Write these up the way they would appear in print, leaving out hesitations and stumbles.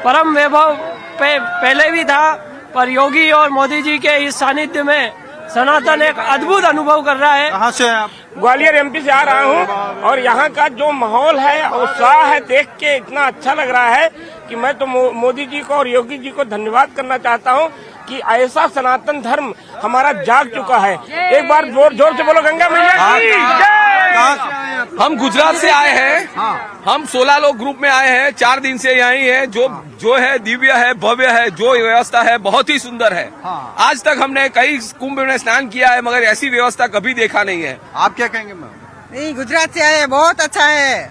परम वैभव पहले भी था, पर योगी और मोदी जी के इस सानिध्य में सनातन एक अद्भुत अनुभव कर रहा है। कहाँ से आप? ग्वालियर एमपी से आ रहा हूँ और यहाँ का जो माहौल है, उत्साह है, देख के इतना अच्छा लग रहा है कि मैं तो मोदी जी को और योगी जी को धन्यवाद करना चाहता हूँ कि ऐसा सनातन धर्म हमारा जाग चुका है। एक बार जोर जोर से बोलो गंगा मैया की जय। हम गुजरात से आए हैं। हम 16 लोग ग्रुप में आए हैं, 4 दिन से यहीं है। जो है दिव्य है, भव्य है, जो व्यवस्था है बहुत ही सुंदर है। आज तक हमने कई कुंभ में स्नान किया है, मगर ऐसी व्यवस्था कभी देखा नहीं है। आप क्या कहेंगे मैम? नहीं, गुजरात से आए, बहुत अच्छा है,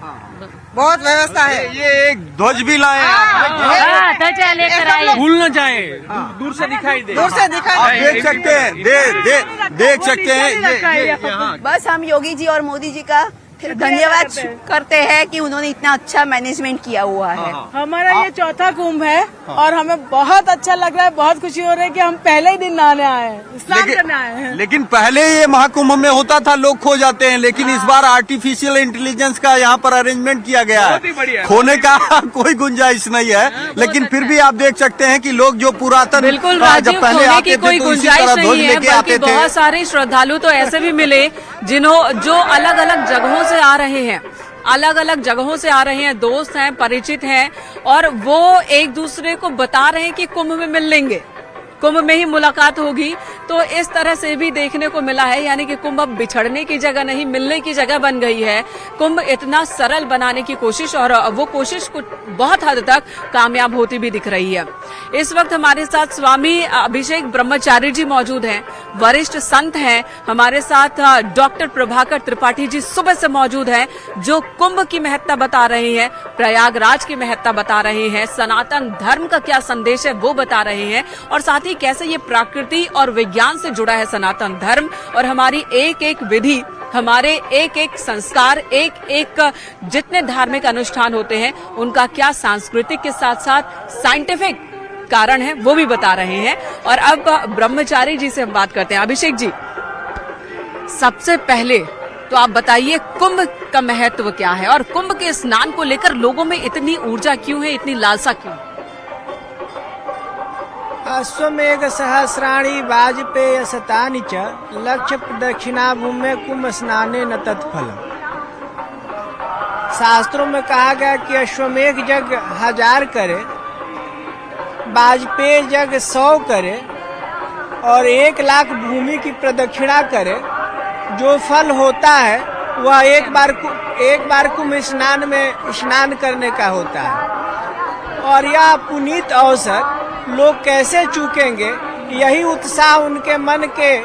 बहुत व्यवस्था है। ये एक ध्वज भी लाए हैं। ध्वजा लेकर आए। भूल न जाए, दूर से दिखाई दे। दूर से दिखाई देख सकते हैं, देख सकते हैं। बस हम योगी जी और मोदी जी का धन्यवाद करते हैं कि उन्होंने इतना अच्छा मैनेजमेंट किया हुआ है। हमारा ये चौथा कुंभ है और हमें बहुत अच्छा लग रहा है, बहुत खुशी हो रही है कि हम पहले ही दिन नहाने आए हैं, स्नान करने आए हैं। लेकिन पहले ये महाकुंभ में होता था, लोग खो जाते हैं, लेकिन इस बार आर्टिफिशियल इंटेलिजेंस का यहाँ पर अरेंजमेंट किया गया है। खोने का कोई गुंजाइश नहीं है, लेकिन फिर भी आप देख सकते हैं कि लोग जो पुरातन बिल्कुल जब पहले आते थे तो इसी तरह ध्वज लेके आते थे। बहुत सारे श्रद्धालु तो ऐसे भी मिले जो अलग अलग जगहों से आ रहे हैं, अलग अलग जगहों से आ रहे हैं, दोस्त हैं, परिचित हैं, और वो एक दूसरे को बता रहे हैं कि कुंभ में मिल लेंगे, कुंभ में ही मुलाकात होगी। तो इस तरह से भी देखने को मिला है, यानी कि कुंभ अब बिछड़ने की जगह नहीं, मिलने की जगह बन गई है। कुंभ इतना सरल बनाने की कोशिश, और वो कोशिश कुछ बहुत हद तक कामयाब होती भी दिख रही है। इस वक्त हमारे साथ स्वामी अभिषेक ब्रह्मचारी जी मौजूद हैं, वरिष्ठ संत हैं। हमारे साथ डॉक्टर प्रभाकर त्रिपाठी जी सुबह से मौजूद हैं, जो कुंभ की महत्ता बता रहे हैं, प्रयागराज की महत्ता बता रहे हैं, सनातन धर्म का क्या संदेश है वो बता रहे हैं, और साथ ही कैसे ये प्रकृति और विज्ञान से जुड़ा है सनातन धर्म, और हमारी एक एक विधि, हमारे एक एक संस्कार, एक एक जितने धार्मिक अनुष्ठान होते हैं उनका क्या सांस्कृतिक के साथ साथ साइंटिफिक कारण है वो भी बता रहे हैं। और अब ब्रह्मचारी जी से हम बात करते हैं। अभिषेक जी, सबसे पहले तो आप बताइए कुंभ का महत्व क्या है, और कुंभ के स्नान को लेकर लोगों में इतनी ऊर्जा क्यों है, इतनी लालसा क्यों? अश्वमेघ सहस्राणि वाजपेय शतानि च लक्ष्य प्रदक्षिणा भूमि कुंभ स्नाने न तत्फलम। शास्त्रों में कहा गया कि अश्वमेघ जग 1000 करे, वाजपेय जग 100 करे, और 1 लाख भूमि की प्रदक्षिणा करे। जो फल होता है वह एक बार कुंभ स्नान में स्नान करने का होता है। और यह पुनीत अवसर लोग कैसे चूकेंगे, यही उत्साह उनके मन के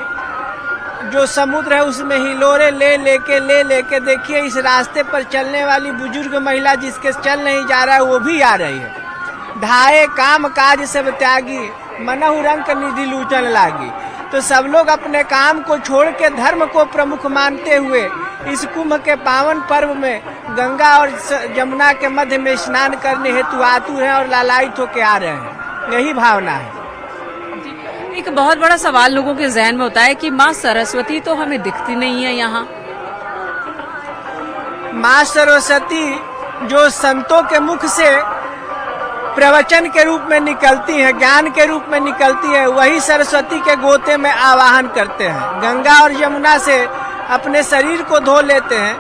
जो समुद्र है उसमें हिलोरे ले लेके देखिए इस रास्ते पर चलने वाली बुजुर्ग महिला जिसके चल नहीं जा रहा है वो भी आ रही है। धाये काम काज सब त्यागी, मनहु रंक निधि लूटन लागी। तो सब लोग अपने काम को छोड़ के धर्म को प्रमुख मानते हुए इस कुंभ के पावन पर्व में गंगा और जमुना के मध्य में स्नान करने हेतु आतुर हैं और लालायित होके आ रहे हैं। यही भावना है। एक बहुत बड़ा सवाल लोगों के जहन में होता है कि माँ सरस्वती तो हमें दिखती नहीं है यहाँ। माँ सरस्वती जो संतों के मुख से प्रवचन के रूप में निकलती है, ज्ञान के रूप में निकलती है, वही सरस्वती के गोते में आवाहन करते हैं। गंगा और यमुना से अपने शरीर को धो लेते हैं,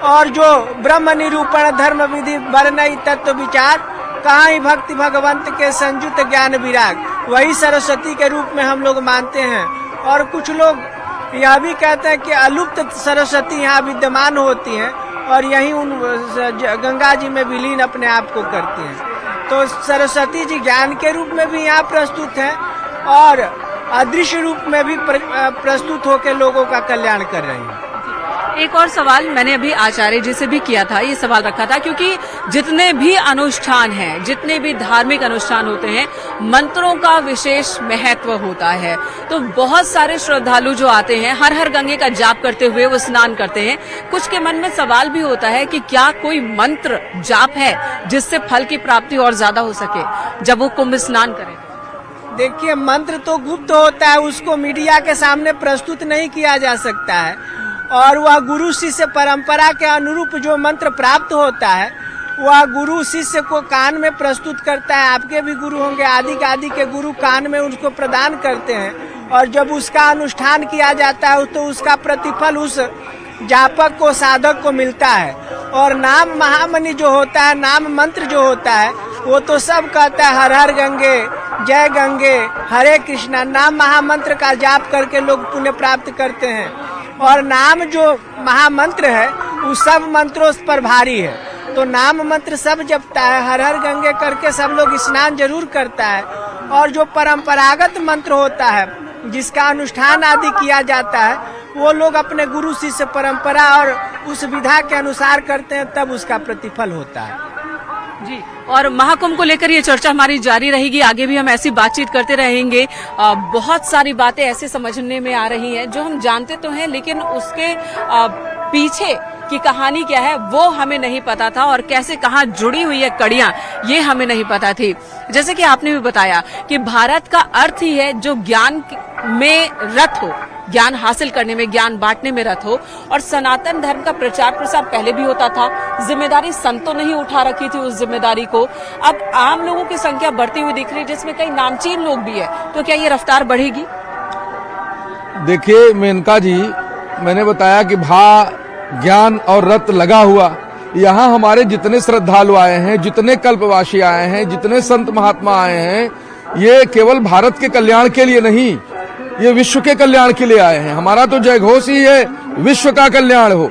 और जो ब्रह्म निरूपण धर्म विधि वर्णय तत्व विचार कहाँ भक्ति भगवंत के संयुक्त ज्ञान विराग, वही सरस्वती के रूप में हम लोग मानते हैं। और कुछ लोग यह भी कहते हैं कि अलुप्त सरस्वती यहाँ विद्यमान होती हैं और यही उन गंगा जी में विलीन अपने आप को करती हैं। तो सरस्वती जी ज्ञान के रूप में भी यहाँ प्रस्तुत हैं और अदृश्य रूप में भी प्रस्तुत होकर लोगों का कल्याण कर रही हैं। एक और सवाल मैंने अभी आचार्य जी से भी किया था, ये सवाल रखा था, क्योंकि जितने भी अनुष्ठान हैं, जितने भी धार्मिक अनुष्ठान होते हैं, मंत्रों का विशेष महत्व होता है। तो बहुत सारे श्रद्धालु जो आते हैं हर हर गंगे का जाप करते हुए वो स्नान करते हैं। कुछ के मन में सवाल भी होता है कि क्या कोई मंत्र जाप है जिससे फल की प्राप्ति और ज्यादा हो सके जब वो कुंभ स्नान करें? देखिए, मंत्र तो गुप्त होता है, उसको मीडिया के सामने प्रस्तुत नहीं किया जा सकता है, और वह गुरु शिष्य परंपरा के अनुरूप जो मंत्र प्राप्त होता है वह गुरु शिष्य को कान में प्रस्तुत करता है। आपके भी गुरु होंगे, आदि के गुरु कान में उसको प्रदान करते हैं और जब उसका अनुष्ठान किया जाता है तो उसका प्रतिफल उस जापक को, साधक को मिलता है। और नाम महामणि जो होता है, नाम मंत्र जो होता है, वो तो सब कहता है हर हर गंगे, जय गंगे, हरे कृष्णा। नाम महामंत्र का जाप करके लोग पुण्य प्राप्त करते हैं और नाम जो महामंत्र है वो सब मंत्रों पर भारी है। तो नाम मंत्र सब जपता है, हर हर गंगे करके सब लोग स्नान जरूर करता है। और जो परंपरागत मंत्र होता है जिसका अनुष्ठान आदि किया जाता है वो लोग अपने गुरु शिष्य परंपरा और उस विधा के अनुसार करते हैं, तब उसका प्रतिफल होता है। जी, और महाकुंभ को लेकर ये चर्चा हमारी जारी रहेगी, आगे भी हम ऐसी बातचीत करते रहेंगे। बहुत सारी बातें ऐसे समझने में आ रही हैं जो हम जानते तो हैं, लेकिन उसके पीछे की कहानी क्या है वो हमें नहीं पता था और कैसे कहाँ जुड़ी हुई है कड़ियां, ये हमें नहीं पता थी। जैसे कि आपने भी बताया कि भारत का अर्थ ही है जो ज्ञान में रत हो, ज्ञान हासिल करने में, ज्ञान बांटने में रत हो। और सनातन धर्म का प्रचार प्रसार पहले भी होता था, जिम्मेदारी संतों ने ही उठा रखी थी उस जिम्मेदारी को। अब आम लोगों की संख्या बढ़ती हुई दिख रही है जिसमें कई नामचीन लोग भी है, तो क्या ये रफ्तार बढ़ेगी? देखिए मेनका जी, मैंने बताया कि ज्ञान और रत लगा हुआ, यहाँ हमारे जितने श्रद्धालु आए हैं, जितने कल्पवासी आए हैं, जितने संत महात्मा आए हैं, ये केवल भारत के कल्याण के लिए नहीं, ये विश्व के कल्याण के लिए आए हैं। हमारा तो जय घोष ही है, विश्व का कल्याण हो।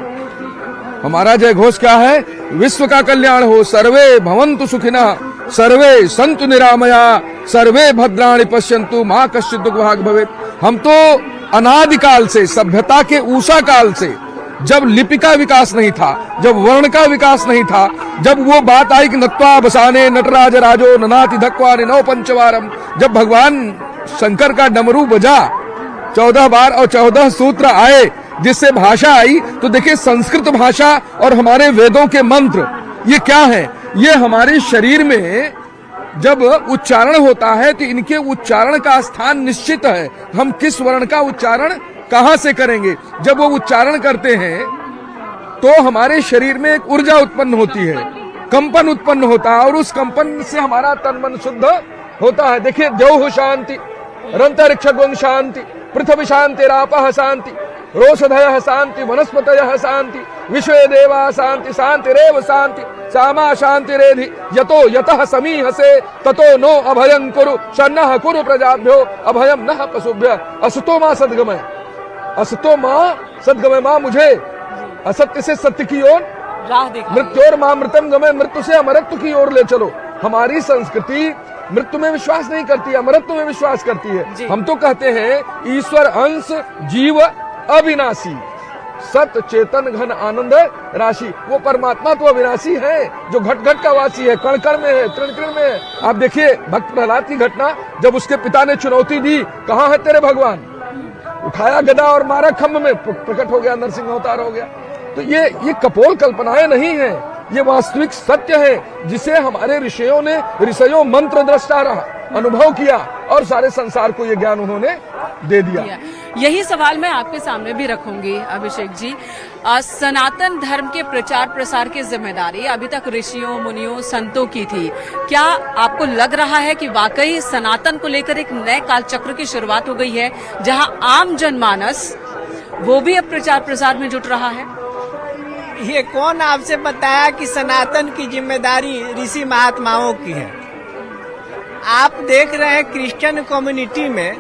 हमारा जय घोष क्या है? विश्व का कल्याण हो। सर्वे भवन्तु सुखिनः, सर्वे सन्तु निरामया, सर्वे भद्राणि पश्यन्तु, मा कश्चित् दुःखभाग् भवेत्। हम तो अनादिकाल से, सभ्यता के ऊषा काल से, जब लिपि का विकास नहीं था, जब वर्ण का विकास नहीं था, जब वो बात आई कि नत्वा बसाने नटराज राजो ननाति धक्वा नौ पंचवारम, जब भगवान शंकर का डमरू बजा 14 बार और 14 सूत्र आए जिससे भाषा आई, तो देखिए संस्कृत भाषा और हमारे वेदों के मंत्र ये क्या है? ये हमारे शरीर में जब उच्चारण होता है तो इनके उच्चारण का स्थान निश्चित है। हम किस वर्ण का उच्चारण कहां से करेंगे? जब वो उच्चारण करते हैं तो हमारे शरीर में एक ऊर्जा उत्पन्न होती है, कंपन उत्पन्न होता है और उस कंपन से हमारा तन मन शुद्ध होता है। देखिए, द्यौः शांति, रंतरिक्षगं शांति, पृथ्वी शांतिरापः शांति, रोषधयः शांति, वनस्पतयः शांति, विश्वे देवा शांति, शांतिरेव शांति, सामा शांतिरेधि, यतो यतः समीहसे ततो नो अभयं कुरु, शन्नः कुरु प्रजाभ्यो अभयं नः पशुभ्यः। असतो मां सद्गमय, असतो मां सद्गमय। मां मुझे असत्य से सत्य की ओर राह दिखाओ, मृत्योर मां मृतम गमय, मृत्यु से अमरत्व की ओर ले चलो। हमारी संस्कृति मृत्यु में विश्वास नहीं करती है, अमरत्व में विश्वास करती है। हम तो कहते हैं ईश्वर अंश जीव अविनाशी, सत चेतन घन आनंद राशि। वो परमात्मा तो अविनाशी है जो घट घट का वासी है, कण कण में है, तृण तृण में है। आप देखिए भक्त प्रहलाद की घटना, जब उसके पिता ने चुनौती दी, कहाँ है तेरे भगवान, उठाया गदा और मारा खम्भ में, प्रकट हो गया, नरसिंह अवतार हो गया। तो ये कपोल कल्पनाएं नहीं है, ये वास्तविक सत्य है जिसे हमारे ऋषियों मंत्र दृष्टा रहा, अनुभव किया और सारे संसार को ये ज्ञान उन्होंने दे दिया। यही सवाल मैं आपके सामने भी रखूंगी अभिषेक जी। सनातन धर्म के प्रचार प्रसार की जिम्मेदारी अभी तक ऋषियों मुनियों संतों की थी। क्या आपको लग रहा है कि वाकई सनातन को लेकर एक नए काल चक्र की शुरुआत हो गई है, जहां आम जनमानस वो भी अब प्रचार प्रसार में जुट रहा है? ये कौन आपसे बताया कि सनातन की जिम्मेदारी ऋषि महात्माओं की है? आप देख रहे हैं क्रिश्चियन कम्युनिटी में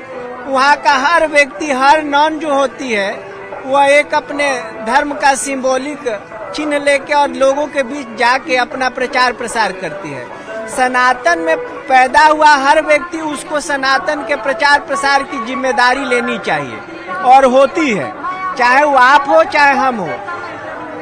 वहाँ का हर व्यक्ति, हर नॉन जो होती है वह एक अपने धर्म का सिंबॉलिक चिन्ह लेके और लोगों के बीच जाके अपना प्रचार प्रसार करती है। सनातन में पैदा हुआ हर व्यक्ति उसको सनातन के प्रचार प्रसार की जिम्मेदारी लेनी चाहिए और होती है, चाहे वो आप हो चाहे हम हो।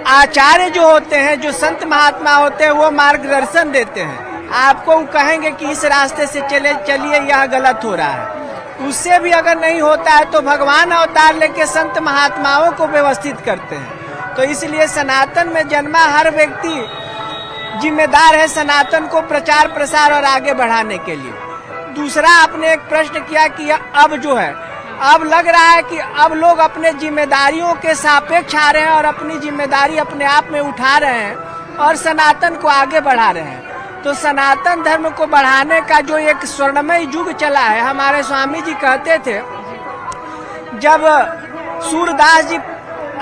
आचार्य जो होते हैं, जो संत महात्मा होते हैं, वो मार्गदर्शन देते हैं, आपको कहेंगे कि इस रास्ते से चलिए, यह गलत हो रहा है। उससे भी अगर नहीं होता है तो भगवान अवतार लेके संत महात्माओं को व्यवस्थित करते हैं। तो इसलिए सनातन में जन्मा हर व्यक्ति जिम्मेदार है सनातन को प्रचार प्रसार और आगे बढ़ाने के लिए। दूसरा, आपने एक प्रश्न किया कि अब जो है, अब लग रहा है कि अब लोग अपने जिम्मेदारियों के सापेक्ष आ रहे हैं और अपनी जिम्मेदारी अपने आप में उठा रहे हैं। और सनातन को आगे बढ़ा रहे हैं। तो सनातन धर्म को बढ़ाने का जो एक स्वर्णमय युग चला है, हमारे स्वामी जी कहते थे, जब सूरदास जी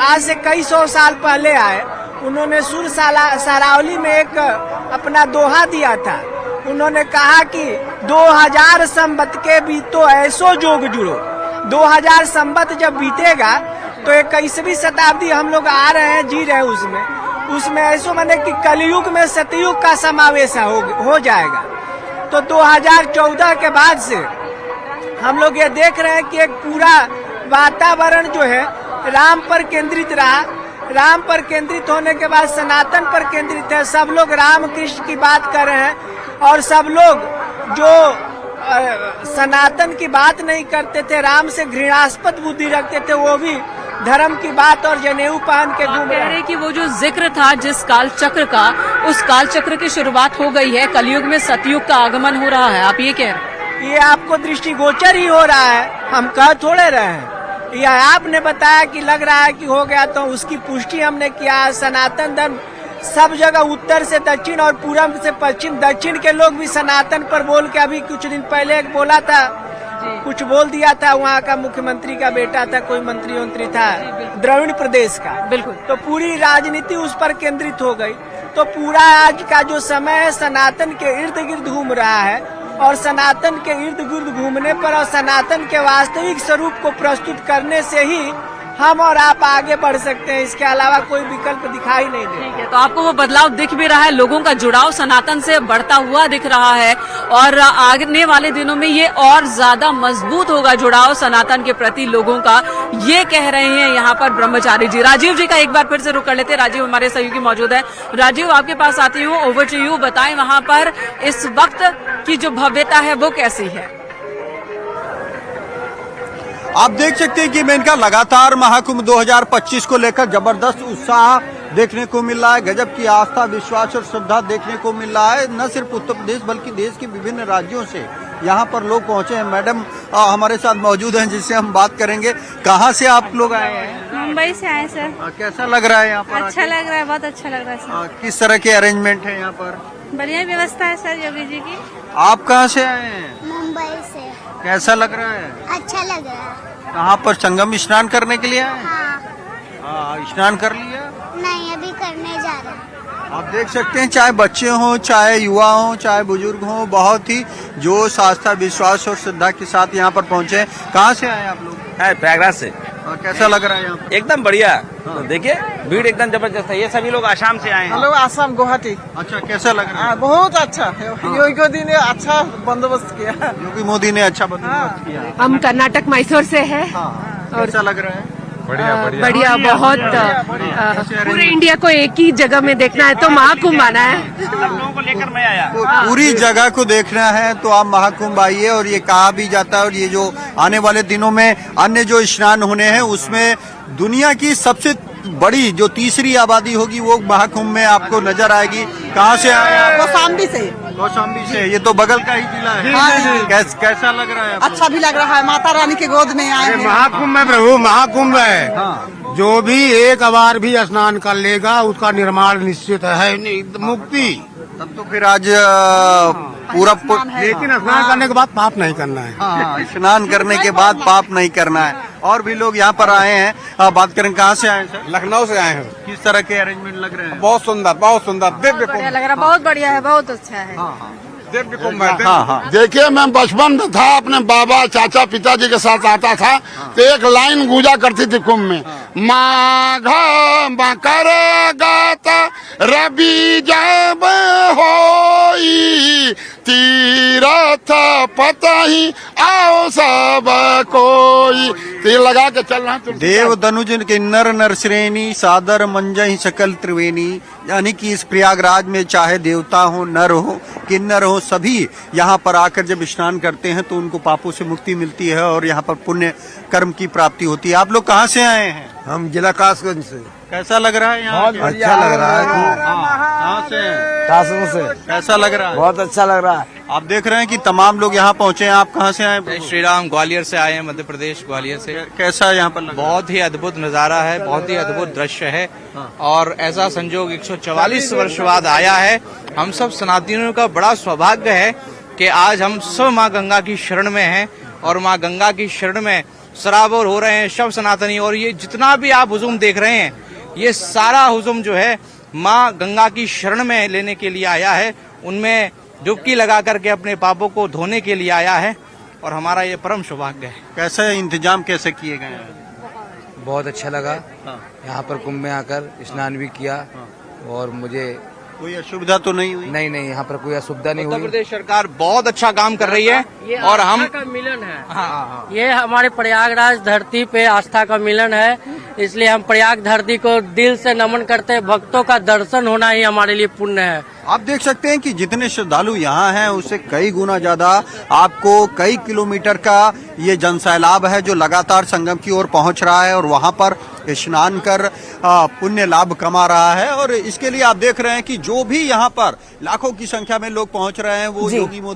आज से कई सौ साल पहले आए, उन्होंने सुर सारावली में एक अपना दोहा दिया था। उन्होंने कहा कि 2000 संवत के बीतो ऐसो जोग जुड़ो। 2000 संवत जब बीतेगा तो 21वीं शताब्दी हम लोग आ रहे हैं, जी रहे हैं, उसमें ऐसो माने कि कलयुग में सतयुग का समावेश हो जाएगा। तो 2014 के बाद से हम लोग ये देख रहे हैं कि एक पूरा वातावरण जो है राम पर केंद्रित रहा। राम पर केंद्रित होने के बाद सनातन पर केंद्रित है। सब लोग राम कृष्ण की बात कर रहे हैं और सब लोग जो सनातन की बात नहीं करते थे, राम से घृणास्पद बुद्धि रखते थे, वो भी धर्म की बात और जनेऊ पहन के घूम रहे हैं। कि वो जो जिक्र था जिस काल चक्र का, उस काल चक्र की शुरुआत हो गई है, कलयुग में सतयुग का आगमन हो रहा है, आप ये कह रहे हैं? ये आपको दृष्टिगोचर ही हो रहा है, हम कह थोड़े रहे हैं। यह आपने बताया कि लग रहा है कि हो गया, तो उसकी पुष्टि हमने किया। सनातन धर्म सब जगह, उत्तर से दक्षिण और पूर्व से पश्चिम, दक्षिण के लोग भी सनातन पर बोल के, अभी कुछ दिन पहले एक बोला था, कुछ बोल दिया था, वहाँ का मुख्यमंत्री का बेटा था, कोई मंत्री था द्रविड़ प्रदेश का, बिल्कुल। तो पूरी राजनीति उस पर केंद्रित हो गई। तो पूरा आज का जो समय है सनातन के इर्द गिर्द घूम रहा है, और सनातन के इर्द गिर्द घूमने पर और सनातन के वास्तविक स्वरूप को प्रस्तुत करने से ही हम और आप आगे बढ़ सकते हैं। इसके अलावा कोई विकल्प दिखाई नहीं दे। तो आपको वो बदलाव दिख भी रहा है, लोगों का जुड़ाव सनातन से बढ़ता हुआ दिख रहा है, और आने वाले दिनों में ये और ज्यादा मजबूत होगा जुड़ाव सनातन के प्रति लोगों का, ये कह रहे हैं यहाँ पर ब्रह्मचारी जी। राजीव जी का एक बार फिर से रुक कर लेते हैं। राजीव हमारे सहयोगी मौजूद है। राजीव, आपके पास आती हूँ, ओवर टू यू। बताएं वहाँ पर इस वक्त की जो भव्यता है वो कैसी है? आप देख सकते हैं कि मेनका लगातार महाकुंभ 2025 को लेकर जबरदस्त उत्साह देखने को मिल रहा है। गजब की आस्था, विश्वास और श्रद्धा देखने को मिल रहा है। न सिर्फ उत्तर प्रदेश बल्कि देश के विभिन्न राज्यों से यहाँ पर लोग पहुंचे हैं। मैडम हमारे साथ मौजूद हैं, जिससे हम बात करेंगे। कहाँ से आप लोग आए हैं? मुंबई से आए सर। कैसा लग रहा है यहाँ पर? अच्छा लग रहा है, बहुत अच्छा लग रहा है सर। किस तरह के अरेंजमेंट है यहाँ पर? बढ़िया व्यवस्था है सर योगी जी की। आप कहाँ से आए हैं? मुंबई से। कैसा लग रहा है? अच्छा लग रहा है। कहाँ पर संगम स्नान करने के लिए आए? हाँ। स्नान कर लिया? नहीं, अभी करने जा रहा है। आप देख सकते हैं, चाहे बच्चे हों, चाहे युवा हों, चाहे बुजुर्ग हों, बहुत ही जोश, आस्था, विश्वास और श्रद्धा के साथ यहाँ पर पहुँचे। कहाँ से आए आप लोग? प्रयागराज से। कैसा लग रहा है यहाँ पर? एकदम बढ़िया। तो देखिए भीड़ एकदम जबरदस्त है। ये सभी लोग आसाम से आए हैं। हेलो, आसाम गुवाहाटी। अच्छा, कैसा लग रहा है? बहुत अच्छा। योगी मोदी ने अच्छा बंदोबस्त किया। योगी मोदी ने अच्छा बंदोबस्त किया। हम कर्नाटक मैसूर से है। कैसा लग रहा है? बढ़िया, बहुत पूरे इंडिया को एक ही जगह में देखना है तो महाकुंभ आना है। सब लोगों को लेकर मैं आया। पूरी जगह को देखना है तो आप महाकुंभ आइए। और ये कहा भी जाता है, और ये जो आने वाले दिनों में अन्य जो स्नान होने हैं उसमें दुनिया की सबसे बड़ी जो तीसरी आबादी होगी वो महाकुंभ में आपको नजर आएगी। कहाँ से आए आप? कौशाम्बी से। कौशाम्बी से। ये तो बगल का ही जिला है। कैसा लग रहा है? अच्छा भी लग रहा है, माता रानी के गोद में आए हैं। महाकुंभ में प्रभु, महाकुंभ है। जो भी एक बार भी स्नान कर लेगा उसका निर्माण निश्चित है, मुक्ति। तब तो फिर आज पूरा लेकिन स्नान करने के बाद पाप नहीं करना है। हाँ, स्नान करने के बाद पाप नहीं करना है। और भी लोग यहाँ पर आए हैं, बात करें। कहाँ से आए सर? लखनऊ से आए हैं। किस तरह के अरेंजमेंट लग रहे हैं? बहुत सुंदर, बहुत सुंदर, दिव्य कुंभ लग रहा, बहुत बढ़िया है, बहुत अच्छा है। दिव्य कुंभ है। हाँ। देखिए, मैं बचपन में था, अपने बाबा चाचा पिताजी के साथ आता था, तो एक लाइन गूंजा करती थी कुंभ में, माघ मकर गत रवि जब होई, तीरथ पतहि आओ सब कोई। तीर लगा के चलना। देव धनुज किन्नर नर श्रेणी, सादर मंजहि सकल त्रिवेणी। यानी कि इस प्रयागराज में चाहे देवता हो, नर हो, किन्नर हो, सभी यहाँ पर आकर जब स्नान करते हैं तो उनको पापों से मुक्ति मिलती है और यहाँ पर पुण्य कर्म की प्राप्ति होती है। आप लोग कहाँ से आए हैं? हम जिला कासगंज से। कैसा लग रहा है यहाँ? बहुत अच्छा लग रहा है। कहाँ से? कासों से कैसा लग रहा है? बहुत अच्छा लग रहा है। आप देख रहे हैं कि तमाम लोग यहाँ पहुँचे हैं। आप कहाँ से आए? जय श्री राम, ग्वालियर से आए हैं, मध्य प्रदेश ग्वालियर से। कैसा यहाँ पर लग रहा है? बहुत ही अद्भुत नज़ारा है, बहुत ही अद्भुत दृश्य है और ऐसा संजोग 144 वर्ष बाद आया है। हम सब सनातनियों का बड़ा सौभाग्य है कि आज हम सब माँ गंगा की शरण में हैं और माँ गंगा की शरण में सराबोर हो रहे हैं सब सनातनी। और ये जितना भी आप हुजूम देख रहे हैं, ये सारा हुजूम जो है माँ गंगा की शरण में लेने के लिए आया है, उनमें डुबकी लगा करके अपने पापों को धोने के लिए आया है और हमारा ये परम सौभाग्य है। कैसे इंतजाम कैसे किए गए हैं? बहुत अच्छा लगा यहाँ पर कुंभ में आकर स्नान भी किया और मुझे कोई असुविधा तो नहीं हुई? नहीं, यहाँ पर कोई असुविधा नहीं हुई। उत्तर प्रदेश सरकार बहुत अच्छा काम कर रही है और हम का मिलन है। ये हमारे प्रयागराज धरती पे आस्था का मिलन है, इसलिए हम प्रयाग धरती को दिल से नमन करते हैं। भक्तों का दर्शन होना ही हमारे लिए पुण्य है। आप देख सकते हैं कि जितने श्रद्धालु यहाँ हैं उससे कई गुना ज्यादा आपको कई किलोमीटर का ये जनसैलाब है जो लगातार संगम की ओर पहुंच रहा है और वहां पर स्नान कर पुण्य लाभ कमा रहा है। और इसके लिए आप देख रहे हैं कि जो भी यहाँ पर लाखों की संख्या में लोग पहुंच रहे हैं वो योगी मोदी